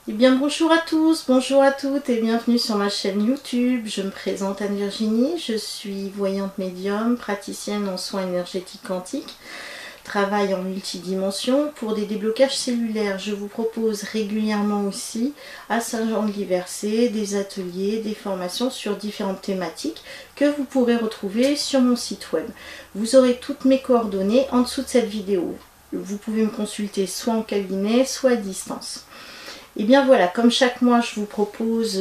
Eh bien bonjour à tous, bonjour à toutes et bienvenue sur ma chaîne YouTube. Je me présente Anne-Virginie, je suis voyante médium, praticienne en soins énergétiques quantiques, travaille en multidimension. Pour des déblocages cellulaires, je vous propose régulièrement aussi à Saint-Jean-de-Liversé des ateliers, des formations sur différentes thématiques que vous pourrez retrouver sur mon site web. Vous aurez toutes mes coordonnées en dessous de cette vidéo. Vous pouvez me consulter soit en cabinet, soit à distance. Et bien voilà, comme chaque mois, je vous propose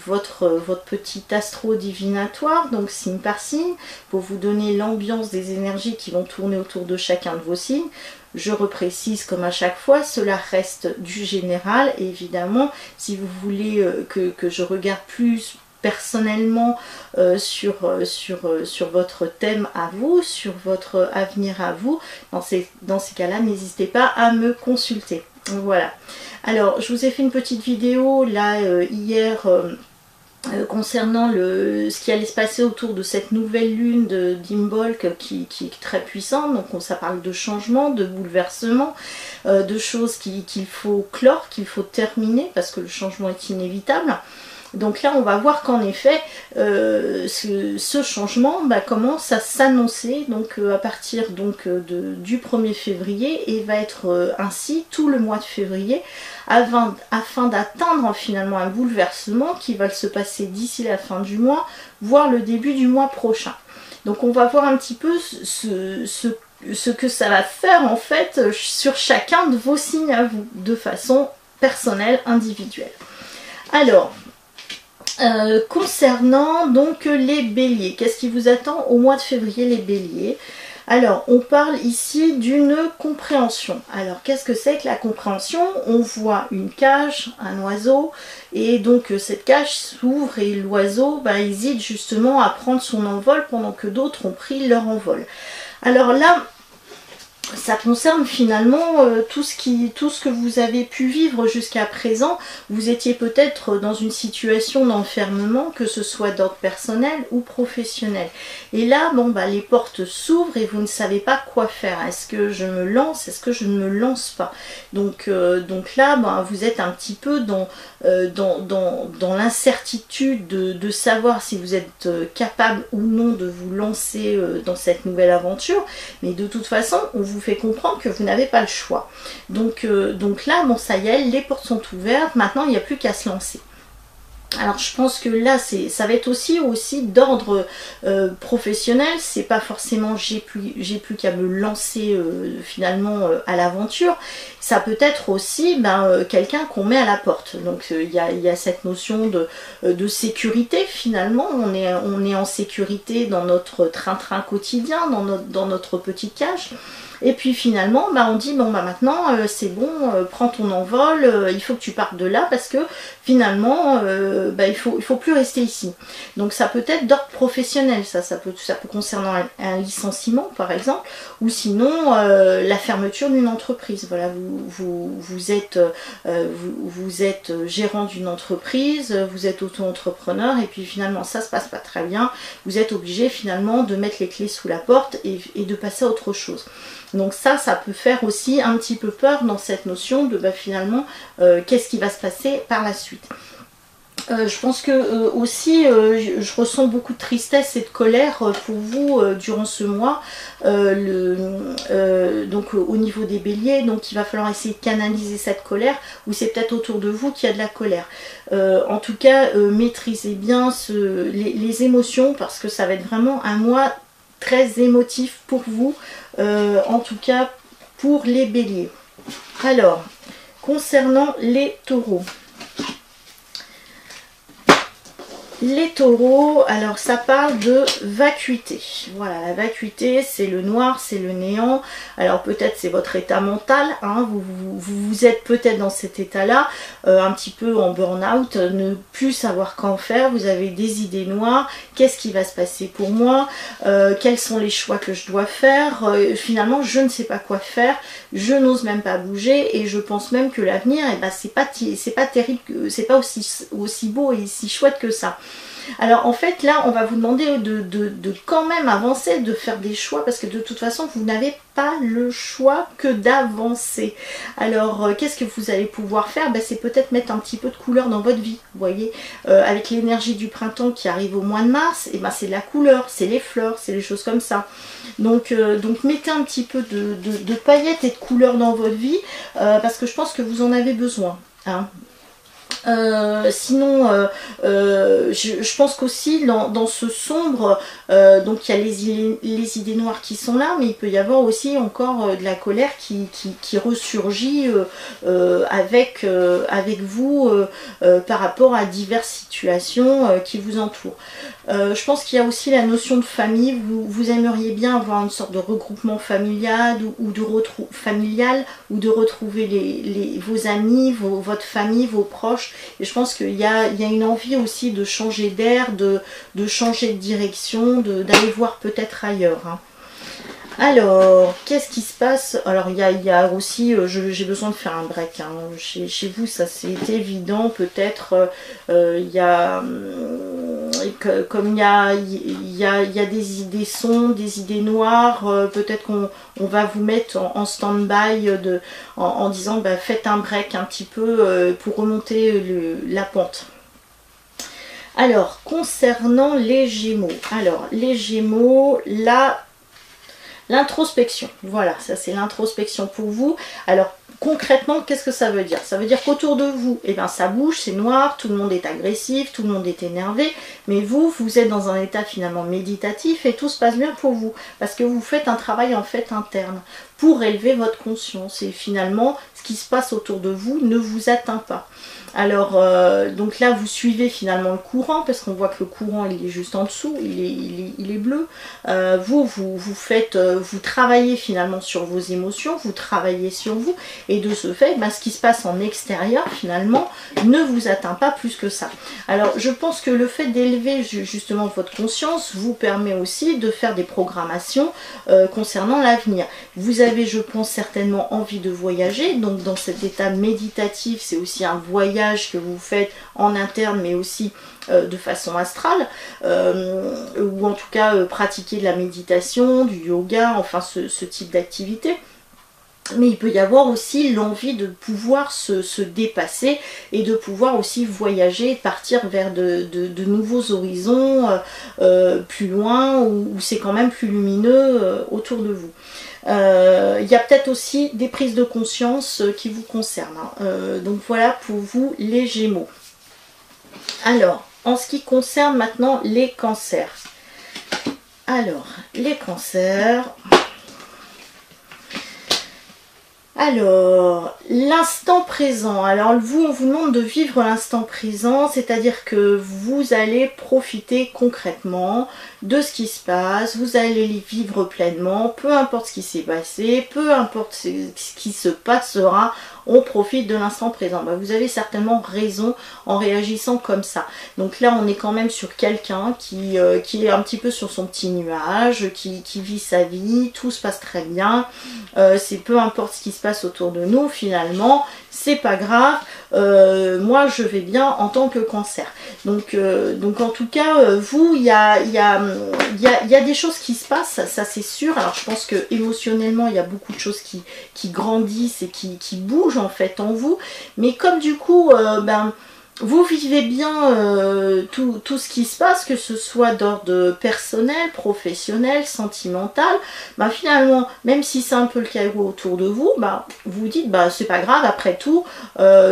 votre petit astro divinatoire, donc signe par signe, pour vous donner l'ambiance des énergies qui vont tourner autour de chacun de vos signes. Je reprécise comme à chaque fois, cela reste du général. Et évidemment, si vous voulez que je regarde plus personnellement sur votre thème à vous, sur votre avenir à vous, dans ces cas-là, n'hésitez pas à me consulter. Voilà. Alors, je vous ai fait une petite vidéo là hier concernant ce qui allait se passer autour de cette nouvelle lune d'Imbolc qui est très puissante. Donc ça parle de changement, de bouleversement, de choses qu'il faut clore, qu'il faut terminer parce que le changement est inévitable. Donc là, on va voir qu'en effet, ce changement commence à s'annoncer à partir du 1er février et va être ainsi tout le mois de février afin d'atteindre finalement un bouleversement qui va se passer d'ici la fin du mois, voire le début du mois prochain. Donc on va voir un petit peu ce que ça va faire en fait sur chacun de vos signes à vous, de façon personnelle, individuelle. Alors, concernant donc les béliers, qu'est-ce qui vous attend au mois de février les béliers? Alors on parle ici d'une compréhension. Alors qu'est-ce que c'est que la compréhension? On voit une cage, un oiseau, et donc cette cage s'ouvre et l'oiseau hésite justement à prendre son envol pendant que d'autres ont pris leur envol. Alors là, ça concerne finalement tout ce que vous avez pu vivre jusqu'à présent. Vous étiez peut-être dans une situation d'enfermement, que ce soit d'ordre personnel ou professionnel. Et là, les portes s'ouvrent et vous ne savez pas quoi faire. Est-ce que je me lance? Est-ce que je ne me lance pas? Donc là, vous êtes un petit peu dans l'incertitude de savoir si vous êtes capable ou non de vous lancer dans cette nouvelle aventure. Mais de toute façon, on vous fait comprendre que vous n'avez pas le choix. Donc là, ça y est, les portes sont ouvertes, maintenant il n'y a plus qu'à se lancer. Alors je pense que là ça va être aussi d'ordre professionnel. C'est pas forcément j'ai plus qu'à me lancer finalement à l'aventure. Ça peut être aussi quelqu'un qu'on met à la porte. Donc il y a cette notion de sécurité finalement. On est en sécurité dans notre train-train quotidien, dans notre petite cage. Et puis finalement, on dit, maintenant, c'est bon, prends ton envol, il faut que tu partes de là parce que finalement, il faut plus rester ici. Donc ça peut être d'ordre professionnel, ça peut concerner un licenciement par exemple, ou sinon la fermeture d'une entreprise. Voilà, vous êtes gérant d'une entreprise, vous êtes auto-entrepreneur et puis finalement ça se passe pas très bien, vous êtes obligé finalement de mettre les clés sous la porte et de passer à autre chose. Donc ça peut faire aussi un petit peu peur dans cette notion de finalement qu'est-ce qui va se passer par la suite. Je pense que aussi je ressens beaucoup de tristesse et de colère pour vous durant ce mois, donc au niveau des béliers. Donc il va falloir essayer de canaliser cette colère, ou c'est peut-être autour de vous qu'il y a de la colère. En tout cas, maîtrisez bien les émotions, parce que ça va être vraiment un mois très émotif pour vous, en tout cas pour les béliers. Alors, concernant les taureaux. Les taureaux, alors ça parle de vacuité. Voilà, la vacuité, c'est le noir, c'est le néant. Alors peut-être c'est votre état mental, hein, vous êtes peut-être dans cet état-là, un petit peu en burn-out, ne plus savoir qu'en faire, vous avez des idées noires, qu'est-ce qui va se passer pour moi, quels sont les choix que je dois faire, finalement je ne sais pas quoi faire, je n'ose même pas bouger, et je pense même que l'avenir, c'est pas terrible, c'est pas aussi beau et si chouette que ça. Alors en fait là on va vous demander de quand même avancer, de faire des choix, parce que de toute façon vous n'avez pas le choix que d'avancer. Alors qu'est-ce que vous allez pouvoir faire? Ben, c'est peut-être mettre un petit peu de couleur dans votre vie, vous voyez, avec l'énergie du printemps qui arrive au mois de mars, et ben c'est de la couleur, c'est les fleurs, c'est les choses comme ça. Donc mettez un petit peu de paillettes et de couleurs dans votre vie, parce que je pense que vous en avez besoin, hein. Sinon je pense qu'aussi dans ce sombre, donc il y a les idées noires qui sont là, mais il peut y avoir aussi encore de la colère qui ressurgit avec vous par rapport à diverses situations qui vous entourent. Je pense qu'il y a aussi la notion de famille. Vous aimeriez bien avoir une sorte de regroupement familial ou de retrouver vos amis, votre famille, vos proches. Et je pense qu'il y a une envie aussi de changer d'air, de changer de direction, d'aller voir peut-être ailleurs, hein. Alors, qu'est-ce qui se passe? Alors, il y a aussi, j'ai besoin de faire un break, hein. Chez vous, ça c'est évident. Peut-être, il y a, comme il y a des sombres, des idées noires, peut-être qu'on va vous mettre en stand-by en disant, bah, faites un break un petit peu pour remonter la pente. Alors, concernant les Gémeaux. Alors, les Gémeaux, là... L'introspection, voilà, ça c'est l'introspection pour vous. Alors concrètement, qu'est-ce que ça veut dire? Ça veut dire qu'autour de vous, eh bien, ça bouge, c'est noir, tout le monde est agressif, tout le monde est énervé, mais vous êtes dans un état finalement méditatif et tout se passe bien pour vous, parce que vous faites un travail en fait interne pour élever votre conscience, et finalement, ce qui se passe autour de vous ne vous atteint pas. Alors, donc là, vous suivez finalement le courant, parce qu'on voit que le courant, il est juste en dessous, il est bleu. Vous travaillez finalement sur vos émotions, vous travaillez sur vous, et de ce fait, ben, ce qui se passe en extérieur, finalement, ne vous atteint pas plus que ça. Alors, je pense que le fait d'élever justement votre conscience vous permet aussi de faire des programmations concernant l'avenir. Vous avez, je pense, certainement envie de voyager, donc dans cet état méditatif, c'est aussi un voyage que vous faites en interne, mais aussi de façon astrale, ou en tout cas pratiquer de la méditation, du yoga, enfin ce type d'activité. Mais il peut y avoir aussi l'envie de pouvoir se dépasser et de pouvoir aussi voyager, partir vers de nouveaux horizons, plus loin, où c'est quand même plus lumineux autour de vous. Il y a peut-être aussi des prises de conscience qui vous concernent, hein. Donc voilà pour vous les Gémeaux. Alors, en ce qui concerne maintenant les cancers. Alors, les cancers... Alors, l'instant présent. Alors vous, on vous demande de vivre l'instant présent, c'est-à-dire que vous allez profiter concrètement de ce qui se passe, vous allez les vivre pleinement, peu importe ce qui s'est passé, peu importe ce qui se passera, on profite de l'instant présent. Ben, vous avez certainement raison en réagissant comme ça. Donc là, on est quand même sur quelqu'un qui est un petit peu sur son petit nuage, qui vit sa vie, tout se passe très bien, c'est peu importe ce qui se passe autour de nous, finalement, c'est pas grave, moi je vais bien en tant que cancer. Donc en tout cas, vous, il y a des choses qui se passent, ça c'est sûr. Alors je pense que émotionnellement, il y a beaucoup de choses qui grandissent et qui bougent en fait en vous, mais comme du coup, vous vivez bien tout ce qui se passe, que ce soit d'ordre personnel, professionnel, sentimental, bah finalement, même si c'est un peu le chaos autour de vous, bah vous dites, bah c'est pas grave, après tout,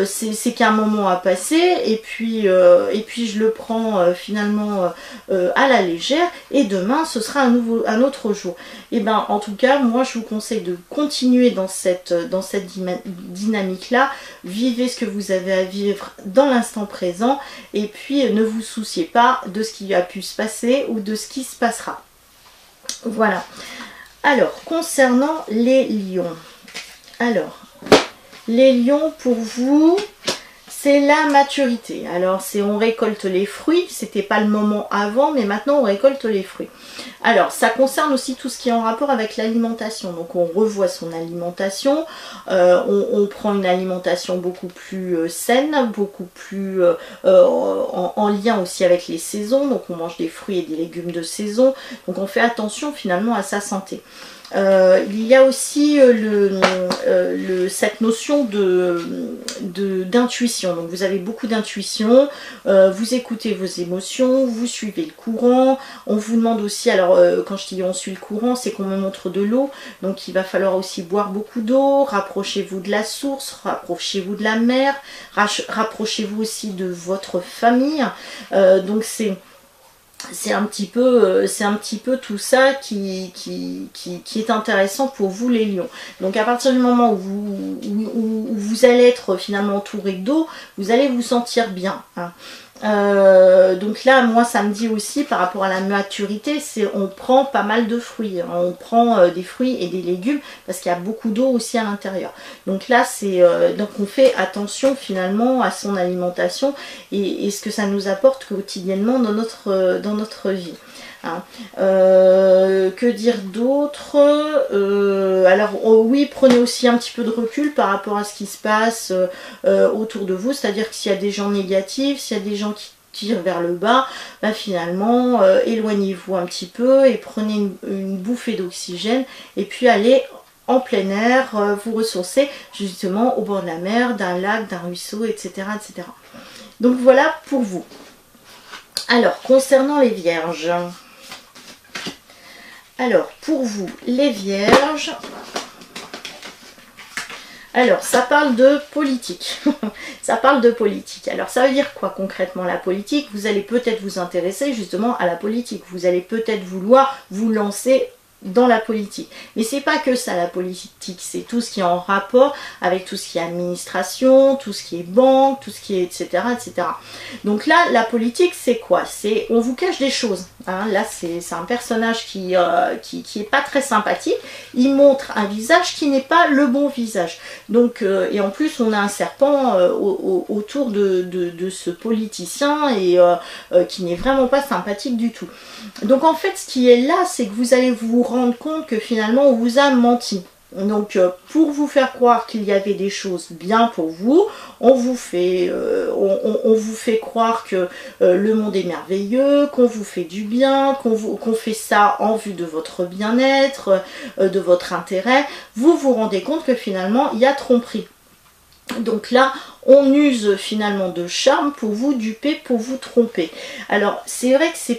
c'est qu'un moment à passer, et puis je le prends finalement à la légère, et demain ce sera un autre jour. Et ben en tout cas, moi je vous conseille de continuer dans cette dynamique-là, vivez ce que vous avez à vivre dans l'instant présent, et puis ne vous souciez pas de ce qui a pu se passer ou de ce qui se passera. Voilà. Alors, concernant les lions. Alors, les lions pour vous, c'est la maturité. Alors, on récolte les fruits. C'était pas le moment avant, mais maintenant on récolte les fruits. Alors, ça concerne aussi tout ce qui est en rapport avec l'alimentation. Donc, on revoit son alimentation. On prend une alimentation beaucoup plus saine, beaucoup plus en lien aussi avec les saisons. Donc, on mange des fruits et des légumes de saison. Donc, on fait attention finalement à sa santé. Il y a aussi cette notion d'intuition. Donc vous avez beaucoup d'intuition, vous écoutez vos émotions, vous suivez le courant. On vous demande aussi, alors quand je dis on suit le courant, c'est qu'on me montre de l'eau. Donc il va falloir aussi boire beaucoup d'eau, rapprochez-vous de la source, rapprochez-vous de la mer, rapprochez-vous aussi de votre famille. Donc c'est un petit peu tout ça qui est intéressant pour vous les lions. Donc à partir du moment où vous allez être finalement entouré d'eau, vous allez vous sentir bien, hein. Donc là, moi, ça me dit aussi par rapport à la maturité, on prend pas mal de fruits, hein. On prend des fruits et des légumes parce qu'il y a beaucoup d'eau aussi à l'intérieur. Donc là, donc on fait attention finalement à son alimentation et ce que ça nous apporte quotidiennement dans notre vie. Hein. Que dire d'autre? Alors oui, prenez aussi un petit peu de recul par rapport à ce qui se passe autour de vous, c'est-à-dire que s'il y a des gens négatifs, s'il y a des gens qui tirent vers le bas, bah finalement éloignez-vous un petit peu et prenez une bouffée d'oxygène et puis allez en plein air, vous ressourcer justement au bord de la mer, d'un lac, d'un ruisseau, etc., etc. Donc voilà pour vous. Alors, concernant les vierges, alors pour vous les vierges, alors ça parle de politique. Ça parle de politique. Alors ça veut dire quoi concrètement la politique? Vous allez peut-être vous intéresser justement à la politique, vous allez peut-être vouloir vous lancer dans la politique. Mais c'est pas que ça la politique, c'est tout ce qui est en rapport avec tout ce qui est administration, tout ce qui est banque, tout ce qui est etc. etc. Donc là, la politique c'est quoi? C'est on vous cache des choses. Hein. Là c'est un personnage qui est pas très sympathique. Il montre un visage qui n'est pas le bon visage. Donc et en plus on a un serpent autour de ce politicien et qui n'est vraiment pas sympathique du tout. Donc en fait ce qui est là, c'est que vous allez vous rendre compte que finalement on vous a menti. Donc pour vous faire croire qu'il y avait des choses bien pour vous, on vous fait croire que le monde est merveilleux, qu'on vous fait du bien, qu'on fait ça en vue de votre bien-être, de votre intérêt. Vous vous rendez compte que finalement il y a tromperie. Donc là, on use finalement de charme pour vous duper, pour vous tromper. Alors, c'est vrai que c'est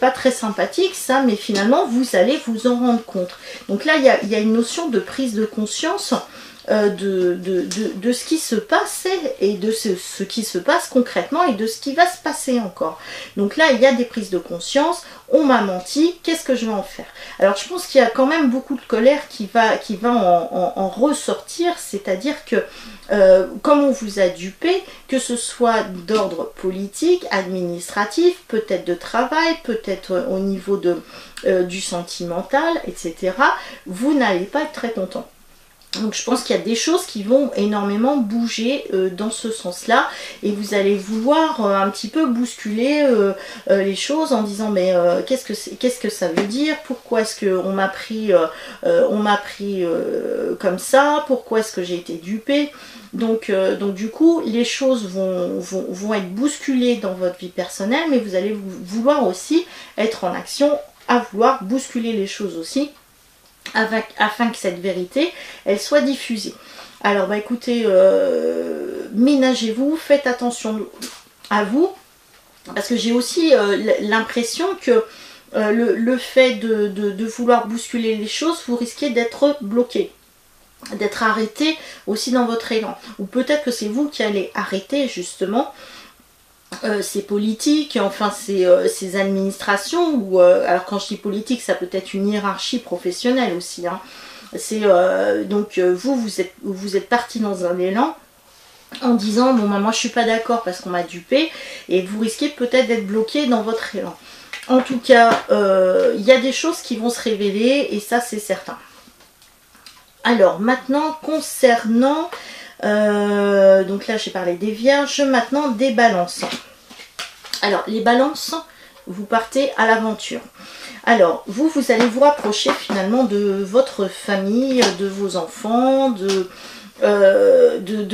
pas très sympathique ça, mais finalement, vous allez vous en rendre compte. Donc là, il y a une notion de prise de conscience de ce qui se passait et de ce qui se passe concrètement et de ce qui va se passer encore. Donc là, il y a des prises de conscience. On m'a menti, qu'est-ce que je vais en faire? Alors je pense qu'il y a quand même beaucoup de colère qui va en ressortir, c'est-à-dire que comme on vous a dupé, que ce soit d'ordre politique, administratif, peut-être de travail, peut-être au niveau du sentimental, etc., vous n'allez pas être très content. Donc je pense qu'il y a des choses qui vont énormément bouger dans ce sens-là et vous allez vouloir un petit peu bousculer les choses en disant mais qu'est-ce que ça veut dire? Pourquoi est-ce qu'on m'a pris, comme ça? Pourquoi est-ce que j'ai été dupée? Donc du coup les choses vont être bousculées dans votre vie personnelle, mais vous allez vouloir aussi être en action à vouloir bousculer les choses aussi afin que cette vérité elle soit diffusée. Alors bah écoutez, ménagez-vous, faites attention à vous, parce que j'ai aussi l'impression que le fait de vouloir bousculer les choses, vous risquez d'être bloqué, d'être arrêté aussi dans votre élan, ou peut-être que c'est vous qui allez arrêter justement ces politiques, enfin ces administrations, ou alors quand je dis politique, ça peut être une hiérarchie professionnelle aussi, hein. C'est donc vous êtes parti dans un élan en disant bon bah, moi je suis pas d'accord parce qu'on m'a dupé, et vous risquez peut-être d'être bloqué dans votre élan. En tout cas, il y a des choses qui vont se révéler et ça c'est certain. Alors maintenant concernant Donc là j'ai parlé des vierges, maintenant des balances. Alors les balances, vous partez à l'aventure. Alors vous allez vous rapprocher finalement de votre famille, de vos enfants, de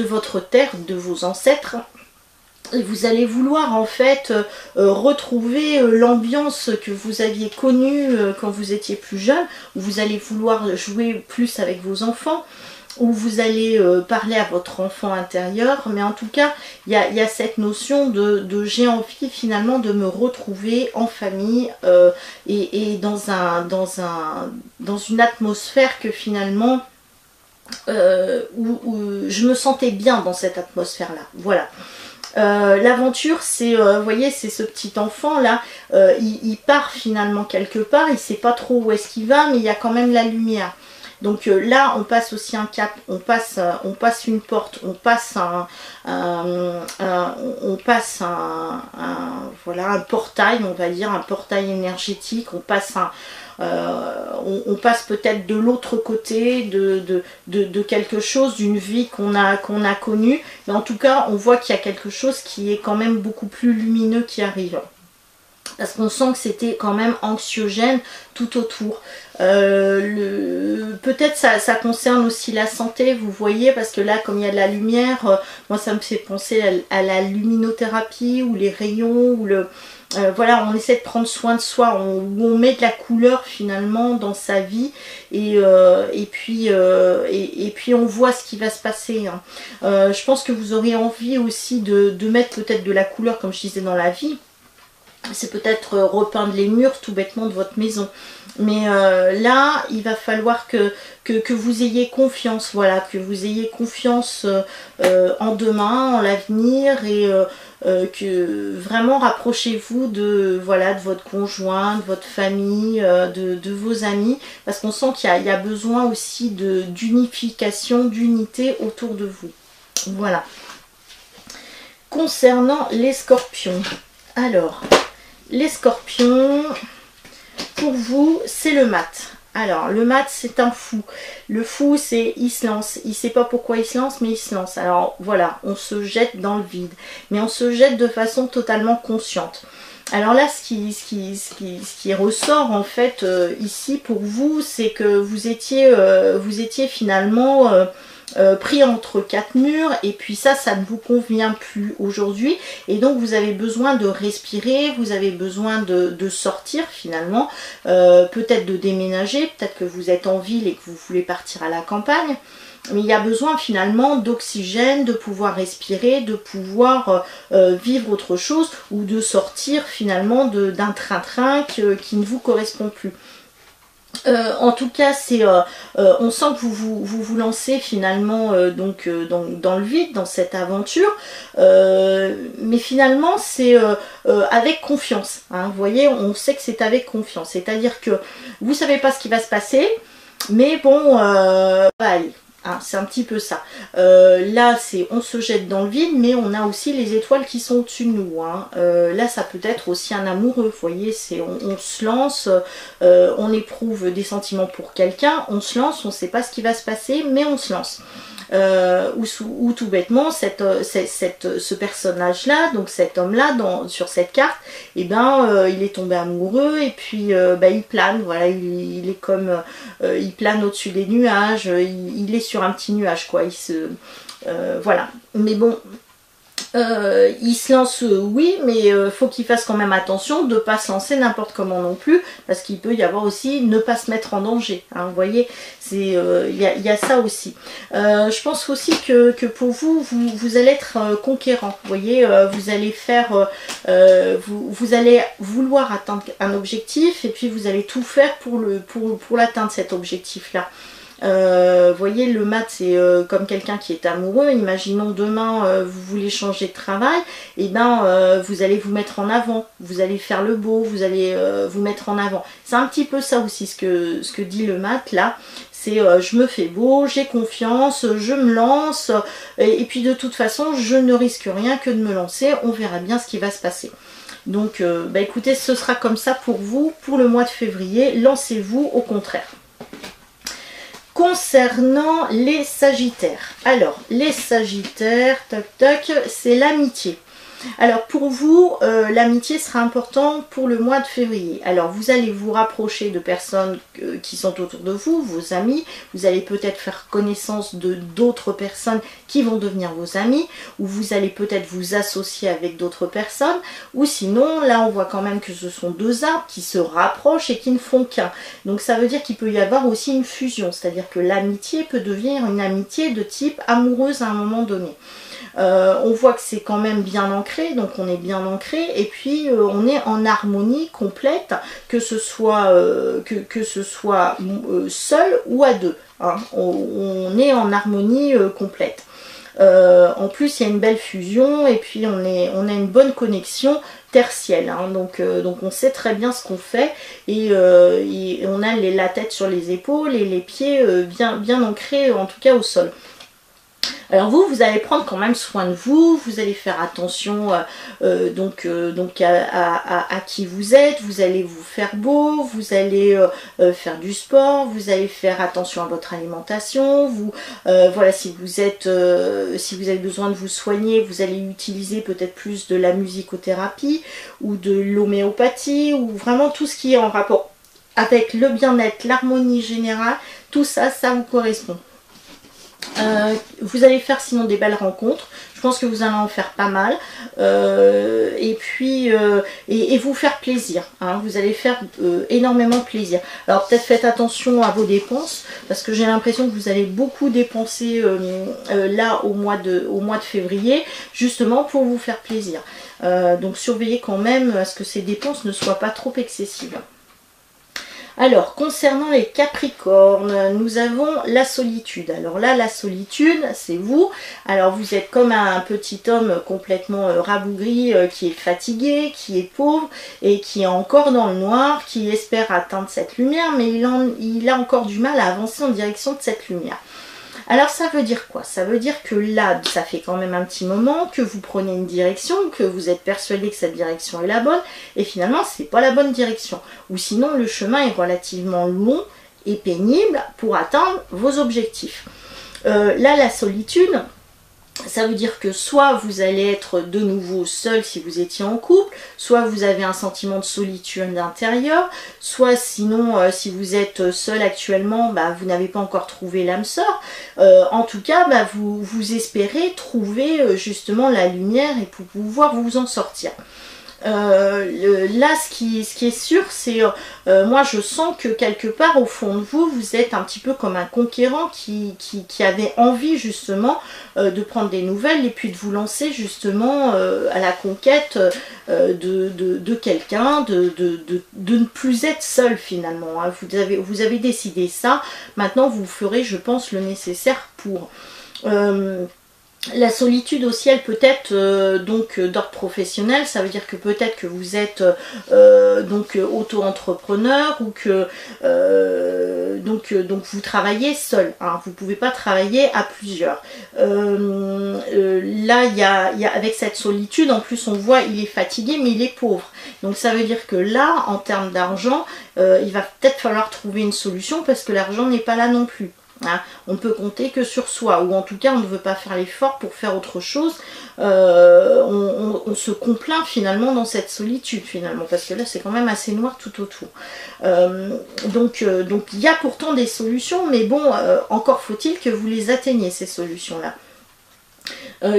votre terre, de vos ancêtres. Et vous allez vouloir en fait retrouver l'ambiance que vous aviez connue quand vous étiez plus jeune, où vous allez vouloir jouer plus avec vos enfants, où vous allez parler à votre enfant intérieur, mais en tout cas il y a cette notion de j'ai envie finalement de me retrouver en famille et dans une atmosphère que finalement où je me sentais bien dans cette atmosphère là, voilà. L'aventure, c'est, vous voyez, c'est ce petit enfant là, il part finalement quelque part, il sait pas trop où est-ce qu'il va, mais il y a quand même la lumière. Donc là, on passe aussi un cap, on passe une porte, on passe voilà, un portail, on va dire, un portail énergétique, on passe on passe peut-être de l'autre côté de quelque chose, d'une vie qu'on a connue, mais en tout cas, on voit qu'il y a quelque chose qui est quand même beaucoup plus lumineux qui arrive. Parce qu'on sent que c'était quand même anxiogène tout autour. Peut-être ça concerne aussi la santé, vous voyez, parce que là, comme il y a de la lumière, moi ça me fait penser à la luminothérapie ou les rayons, ou voilà, on essaie de prendre soin de soi, on met de la couleur finalement dans sa vie, et puis on voit ce qui va se passer. Hein. Je pense que vous aurez envie aussi de mettre peut-être de la couleur, comme je disais, dans la vie. C'est peut-être repeindre les murs tout bêtement de votre maison. Mais là, il va falloir que vous ayez confiance, voilà, que vous ayez confiance en demain, en l'avenir, et que vraiment rapprochez-vous de votre conjoint, de votre famille, de vos amis, parce qu'on sent qu'il y a besoin aussi d'unification, d'unité autour de vous. Voilà. Concernant les scorpions, alors... Les scorpions, pour vous, c'est le mat. Alors, le mat, c'est un fou. Le fou, c'est il se lance. Il ne sait pas pourquoi il se lance, mais il se lance. Alors, voilà, on se jette dans le vide. Mais on se jette de façon totalement consciente. Alors là, ce qui ressort, en fait, ici, pour vous, c'est que vous étiez finalement... pris entre quatre murs, et puis ça ne vous convient plus aujourd'hui, et donc vous avez besoin de respirer, vous avez besoin de sortir finalement, peut-être de déménager, peut-être que vous êtes en ville et que vous voulez partir à la campagne, mais il y a besoin finalement d'oxygène, de pouvoir respirer, de pouvoir vivre autre chose, ou de sortir finalement d'un train-train qui ne vous correspond plus. En tout cas, on sent que vous lancez finalement dans le vide, dans cette aventure, mais finalement c'est avec confiance. Hein, vous voyez, on sait que c'est avec confiance, c'est-à-dire que vous ne savez pas ce qui va se passer, mais bon, allez. Hein, c'est un petit peu ça. Là, on se jette dans le vide, mais on a aussi les étoiles qui sont au-dessus de nous. Hein. Là, ça peut être aussi un amoureux. Vous voyez, on se lance, on éprouve des sentiments pour quelqu'un, on se lance, on ne sait pas ce qui va se passer, mais on se lance. Ou tout bêtement, ce personnage-là, donc cet homme-là, sur cette carte, eh ben, il est tombé amoureux, et puis il plane, voilà, il est comme, il plane au-dessus des nuages, il est sur un petit nuage, quoi, voilà, mais bon... il se lance, oui, mais faut qu'il fasse quand même attention de ne pas se lancer n'importe comment non plus, parce qu'il peut y avoir aussi ne pas se mettre en danger. Hein, vous voyez, il y a ça aussi. Je pense aussi que pour vous allez être conquérant. Vous voyez, vous allez faire, vous allez vouloir atteindre un objectif, et puis vous allez tout faire pour l'atteindre, cet objectif-là. Vous voyez, le mat, c'est comme quelqu'un qui est amoureux. Imaginons demain vous voulez changer de travail, et ben vous allez vous mettre en avant, vous allez faire le beau, vous allez vous mettre en avant. C'est un petit peu ça aussi ce que dit le mat là. C'est je me fais beau, j'ai confiance, je me lance, et puis de toute façon je ne risque rien que de me lancer, on verra bien ce qui va se passer. Donc écoutez, ce sera comme ça pour vous pour le mois de février. Lancez-vous, au contraire. Concernant les Sagittaires, alors les Sagittaires, toc toc, c'est l'amitié. Alors pour vous, l'amitié sera importante pour le mois de février. Alors vous allez vous rapprocher de personnes qui sont autour de vous, vos amis. Vous allez peut-être faire connaissance de d'autres personnes qui vont devenir vos amis. Ou vous allez peut-être vous associer avec d'autres personnes. Ou sinon, là on voit quand même que ce sont deux arbres qui se rapprochent et qui ne font qu'un. Donc ça veut dire qu'il peut y avoir aussi une fusion. C'est-à-dire que l'amitié peut devenir une amitié de type amoureuse à un moment donné. On voit que c'est quand même bien ancré, donc on est bien ancré, et puis on est en harmonie complète, que ce soit, seul ou à deux. Hein. On est en harmonie complète. En plus, il y a une belle fusion, et puis on a une bonne connexion tertielle. Hein. Donc on sait très bien ce qu'on fait, et on a la tête sur les épaules et les pieds bien ancrés, en tout cas au sol. Alors vous allez prendre quand même soin de vous, vous allez faire attention à qui vous êtes, vous allez vous faire beau, vous allez faire du sport, vous allez faire attention à votre alimentation, voilà, si vous avez besoin de vous soigner, vous allez utiliser peut-être plus de la musicothérapie ou de l'homéopathie ou vraiment tout ce qui est en rapport avec le bien-être, l'harmonie générale, tout ça, ça vous correspond. Vous allez faire sinon des belles rencontres, je pense que vous allez en faire pas mal, et puis et vous faire plaisir, hein. Vous allez faire énormément plaisir. Alors peut-être faites attention à vos dépenses, parce que j'ai l'impression que vous allez beaucoup dépenser là au mois de février, justement pour vous faire plaisir. Donc surveillez quand même à ce que ces dépenses ne soient pas trop excessives. Alors, concernant les Capricornes, nous avons la solitude. Alors là, la solitude, c'est vous. Alors, vous êtes comme un petit homme complètement rabougri, qui est fatigué, qui est pauvre et qui est encore dans le noir, qui espère atteindre cette lumière, mais il a encore du mal à avancer en direction de cette lumière. Alors ça veut dire quoi? Ça veut dire que là, ça fait quand même un petit moment que vous prenez une direction, que vous êtes persuadé que cette direction est la bonne, et finalement c'est pas la bonne direction. Ou sinon le chemin est relativement long et pénible pour atteindre vos objectifs. Là, la solitude, ça veut dire que soit vous allez être de nouveau seul si vous étiez en couple, soit vous avez un sentiment de solitude intérieure, soit sinon si vous êtes seul actuellement, bah, vous n'avez pas encore trouvé l'âme sœur. En tout cas, bah, vous espérez trouver justement la lumière et pour pouvoir vous en sortir. Là, ce qui est sûr, c'est moi je sens que quelque part au fond de vous, vous êtes un petit peu comme un conquérant qui avait envie justement de prendre des nouvelles et puis de vous lancer justement à la conquête de quelqu'un, de ne plus être seul finalement. Hein. Vous avez décidé ça, maintenant vous ferez, je pense, le nécessaire pour... La solitude aussi, elle peut être donc d'ordre professionnel, ça veut dire que peut-être que vous êtes donc auto-entrepreneur ou que donc vous travaillez seul, hein, vous ne pouvez pas travailler à plusieurs. Là, il y a avec cette solitude, en plus on voit il est fatigué mais il est pauvre. Donc ça veut dire que là, en termes d'argent, il va peut-être falloir trouver une solution parce que l'argent n'est pas là non plus. Hein, on peut compter que sur soi, ou en tout cas on ne veut pas faire l'effort pour faire autre chose. On se complaint finalement dans cette solitude finalement, parce que là c'est quand même assez noir tout autour. Donc il y a pourtant des solutions, mais bon, encore faut-il que vous les atteigniez ces solutions-là.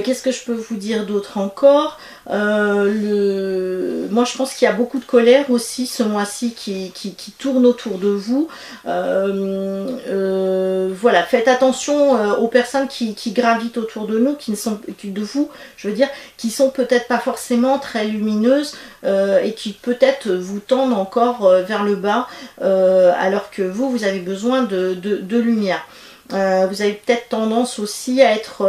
Qu'est-ce que je peux vous dire d'autre encore? Moi je pense qu'il y a beaucoup de colère aussi ce mois-ci qui tourne autour de vous. Voilà, faites attention aux personnes qui gravitent autour de nous, qui sont peut-être pas forcément très lumineuses et qui peut-être vous tendent encore vers le bas alors que vous avez besoin de lumière. Vous avez peut-être tendance aussi à être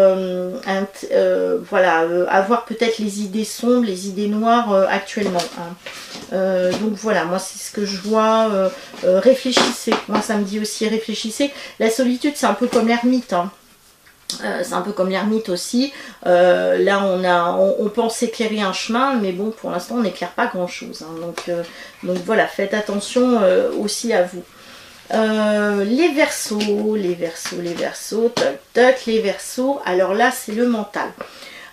avoir peut-être les idées sombres, les idées noires actuellement, hein. Donc voilà, moi c'est ce que je vois. Réfléchissez, moi ça me dit aussi réfléchissez. La solitude c'est un peu comme l'ermite, hein. C'est un peu comme l'ermite aussi. Là on pense éclairer un chemin, mais bon pour l'instant on n'éclaire pas grand chose, hein. Donc voilà, faites attention aussi à vous. Les Verseaux, les Verseaux, les Verseaux, toc toc, les Verseaux. Alors là, c'est le mental.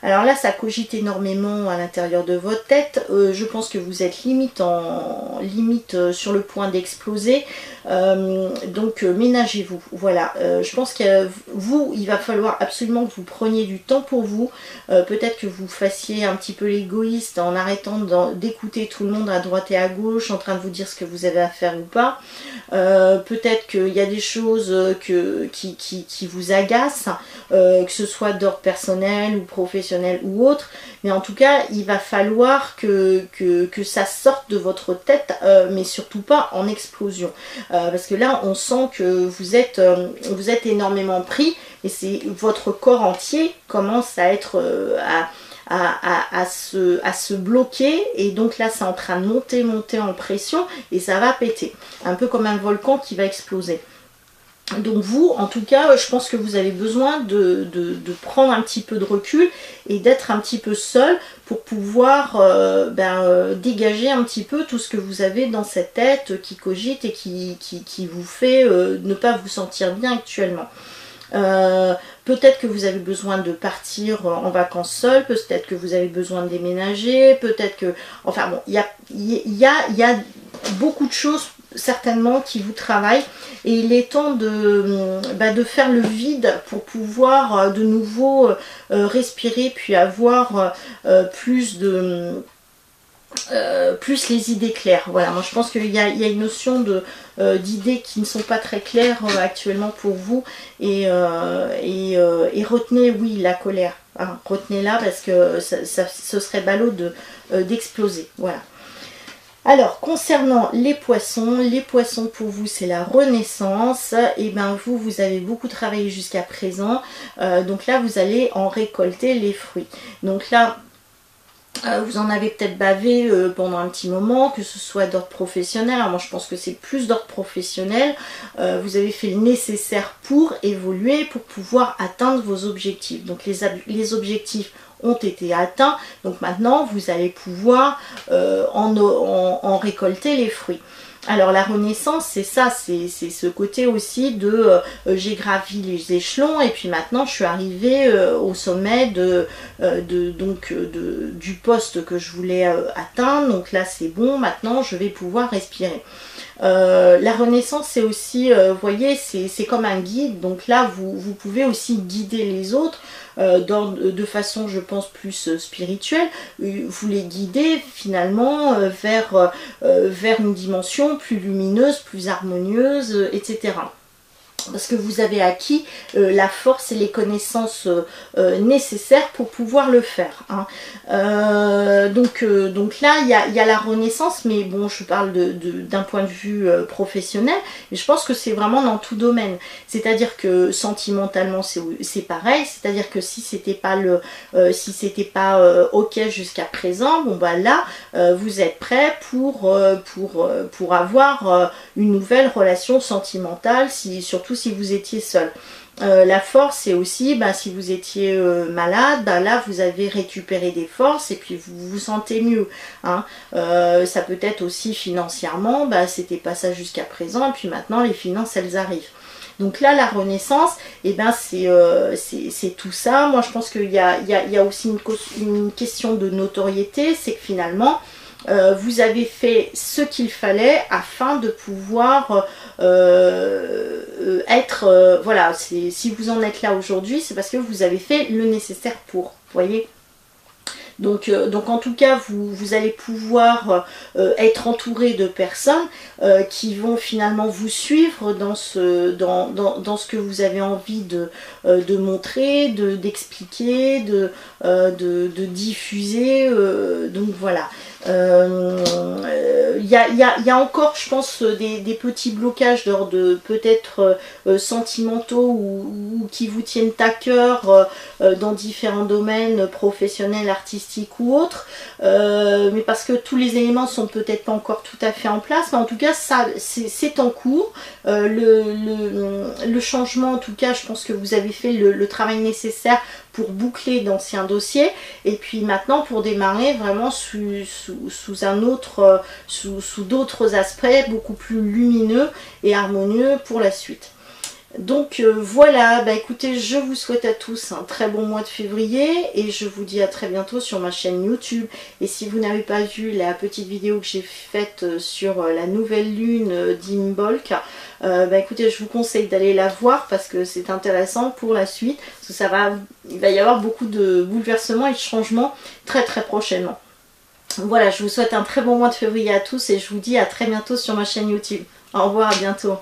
Alors là, ça cogite énormément à l'intérieur de votre tête. Je pense que vous êtes limite sur le point d'exploser. Donc ménagez-vous. Voilà. Je pense que vous, il va falloir absolument que vous preniez du temps pour vous. Peut-être que vous fassiez un petit peu l'égoïste en arrêtant d'écouter tout le monde à droite et à gauche, en train de vous dire ce que vous avez à faire ou pas. Peut-être qu'il y a des choses qui vous agacent, que ce soit d'ordre personnel ou professionnel ou autre, mais en tout cas il va falloir que ça sorte de votre tête, mais surtout pas en explosion, parce que là on sent que vous êtes énormément pris, et c'est votre corps entier commence à être à se bloquer, et donc là c'est en train de monter en pression, et ça va péter, un peu comme un volcan qui va exploser. Donc vous, en tout cas, je pense que vous avez besoin de prendre un petit peu de recul et d'être un petit peu seul pour pouvoir dégager un petit peu tout ce que vous avez dans cette tête qui cogite et qui vous fait ne pas vous sentir bien actuellement. Peut-être que vous avez besoin de partir en vacances seul, peut-être que vous avez besoin de déménager, peut-être que... Enfin bon, il y a beaucoup de choses certainement qui vous travaillent, et il est temps de faire le vide pour pouvoir de nouveau respirer, puis avoir plus les idées claires. Voilà, moi je pense qu'il y a une notion d'idées qui ne sont pas très claires actuellement pour vous, et retenez, oui, la colère, hein, retenez-la, parce que ce serait ballot d'exploser. Voilà. Alors, concernant les poissons pour vous c'est la renaissance, et bien vous avez beaucoup travaillé jusqu'à présent, donc là vous allez en récolter les fruits. Donc là, vous en avez peut-être bavé pendant un petit moment, que ce soit d'ordre professionnel. Alors moi je pense que c'est plus d'ordre professionnel. Vous avez fait le nécessaire pour évoluer, pour pouvoir atteindre vos objectifs. Donc les objectifs ont été atteints, donc maintenant vous allez pouvoir en récolter les fruits. Alors la renaissance, c'est ça, c'est ce côté aussi de j'ai gravi les échelons, et puis maintenant je suis arrivée au sommet du poste que je voulais atteindre. Donc là c'est bon, maintenant je vais pouvoir respirer. La renaissance c'est aussi, vous voyez, c'est comme un guide, donc là vous pouvez aussi guider les autres de façon je pense plus spirituelle. Vous les guidez finalement vers une dimension plus lumineuse, plus harmonieuse, etc. Parce que vous avez acquis la force et les connaissances nécessaires pour pouvoir le faire, hein. Donc là il y a la renaissance, mais bon, je parle d'un point de vue professionnel, mais je pense que c'est vraiment dans tout domaine. C'est-à-dire que sentimentalement c'est pareil, c'est-à-dire que si c'était pas ok jusqu'à présent, bon bah là vous êtes prêt pour avoir une nouvelle relation sentimentale, surtout si vous étiez seul. La force, c'est aussi, si vous étiez malade, là vous avez récupéré des forces et puis vous vous sentez mieux, hein. Ça peut être aussi financièrement, c'était pas ça jusqu'à présent, et puis maintenant les finances elles arrivent. Donc là la renaissance, c'est tout ça. Moi je pense qu'il y a aussi une question de notoriété, c'est que finalement vous avez fait ce qu'il fallait afin de pouvoir être... voilà, si vous en êtes là aujourd'hui, c'est parce que vous avez fait le nécessaire pour, vous voyez. Donc en tout cas, vous allez pouvoir être entouré de personnes qui vont finalement vous suivre dans ce que vous avez envie de montrer, d'expliquer, de diffuser. Donc voilà. Il y a encore, je pense, des petits blocages d'ordre peut-être sentimentaux ou qui vous tiennent à cœur dans différents domaines professionnels, artistiques ou autres, mais parce que tous les éléments sont peut-être pas encore tout à fait en place, mais en tout cas ça c'est en cours. Le changement, en tout cas je pense que vous avez fait le travail nécessaire pour boucler d'anciens dossiers, et puis maintenant pour démarrer vraiment sous d'autres aspects beaucoup plus lumineux et harmonieux pour la suite. Donc voilà, bah écoutez, je vous souhaite à tous un très bon mois de février et je vous dis à très bientôt sur ma chaîne YouTube. Et si vous n'avez pas vu la petite vidéo que j'ai faite sur la nouvelle lune d'Imbolc, bah écoutez, je vous conseille d'aller la voir parce que c'est intéressant pour la suite, parce que il va y avoir beaucoup de bouleversements et de changements très prochainement. Voilà, je vous souhaite un très bon mois de février à tous et je vous dis à très bientôt sur ma chaîne YouTube. Au revoir, à bientôt.